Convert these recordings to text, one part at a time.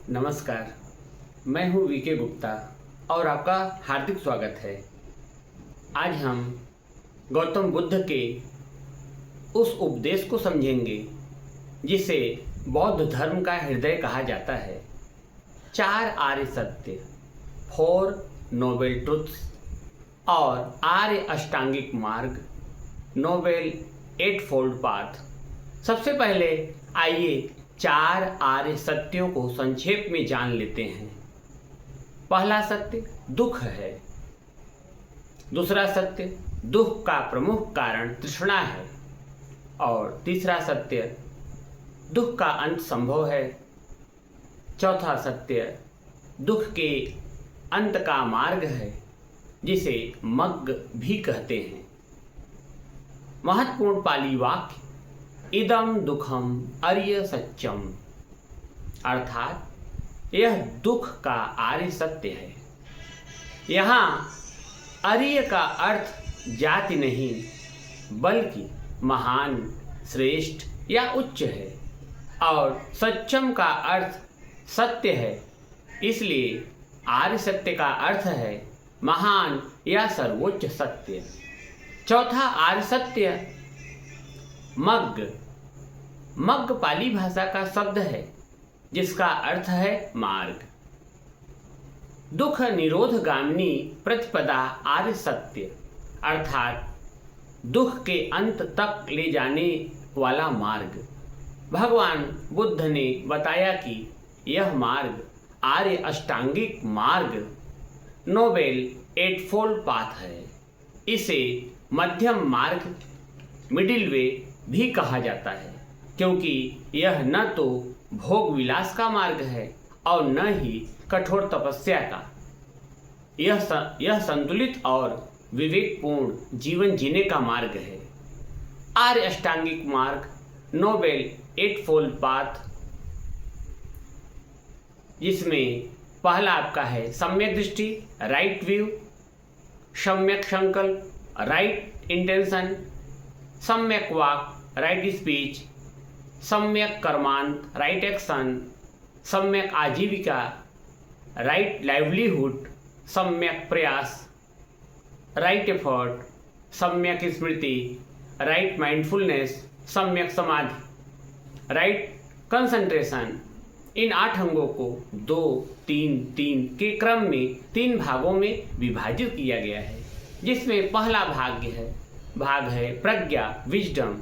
नमस्कार, मैं हूं वीके गुप्ता और आपका हार्दिक स्वागत है। आज हम गौतम बुद्ध के उस उपदेश को समझेंगे जिसे बौद्ध धर्म का हृदय कहा जाता है। 4 आर्य सत्य, 4 नोबेल ट्रुथ्स और आर्य अष्टांगिक मार्ग, नोबेल 8फोल्ड पाथ। सबसे पहले आइए 4 आर्य सत्यों को संक्षेप में जान लेते हैं। पहला सत्य दुख है। दूसरा सत्य दुख का प्रमुख कारण तृष्णा है। और तीसरा सत्य दुख का अंत संभव है। चौथा सत्य दुख के अंत का मार्ग है, जिसे मग्ग भी कहते हैं। महत्वपूर्ण पाली वाक्य इदम दुखम आर्य सत्यम, अर्थात यह दुख का आर्य सत्य है। यहाँ आर्य का अर्थ जाति नहीं बल्कि महान, श्रेष्ठ या उच्च है, और सत्यम का अर्थ सत्य है। इसलिए आर्य सत्य का अर्थ है महान या सर्वोच्च सत्य। चौथा आर्य सत्य मग्ग। मग्ग पाली भाषा का शब्द है जिसका अर्थ है मार्ग। दुख निरोधगामिनी प्रतिपदा आर्य सत्य, अर्थात दुख के अंत तक ले जाने वाला मार्ग। भगवान बुद्ध ने बताया कि यह मार्ग आर्य अष्टांगिक मार्ग, नोबेल 8फोल्ड पाथ है। इसे मध्यम मार्ग, मिडिल वे भी कहा जाता है, क्योंकि यह न तो भोग विलास का मार्ग है और न ही कठोर तपस्या का। यह संतुलित और विवेकपूर्ण जीवन जीने का मार्ग है। आर्य अष्टांगिक मार्ग, नोबेल 8फोल्ड पाथ, जिसमें पहला आपका है सम्यक दृष्टि, राइट व्यू, सम्यक संकल्प, राइट इंटेंशन, सम्यक वाक, राइट स्पीच, सम्यक कर्मांत, राइट एक्शन, सम्यक आजीविका, राइट लाइवलीहुड, सम्यक प्रयास, राइट एफर्ट, सम्यक स्मृति, राइट माइंडफुलनेस, सम्यक समाधि, राइट कंसंट्रेशन। इन 8 अंगों को 2, 3, 3 के क्रम में 3 भागों में विभाजित किया गया है, जिसमें पहला भाग है प्रज्ञा, विजडम।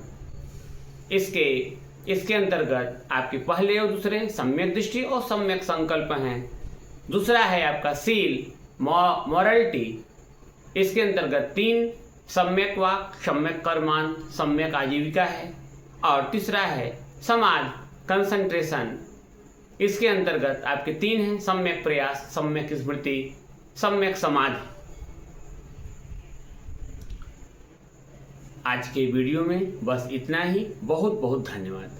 इसके अंतर्गत आपके पहले और दूसरे सम्यक दृष्टि और सम्यक संकल्प हैं। दूसरा है आपका सील, मॉरलिटी। इसके अंतर्गत 3 सम्यक वाक, सम्यक कर्मान, सम्यक आजीविका है। और तीसरा है समाधि, कंसंट्रेशन। इसके अंतर्गत आपके 3 हैं, सम्यक प्रयास, सम्यक स्मृति, सम्यक समाधि। आज के वीडियो में बस इतना ही। बहुत बहुत धन्यवाद।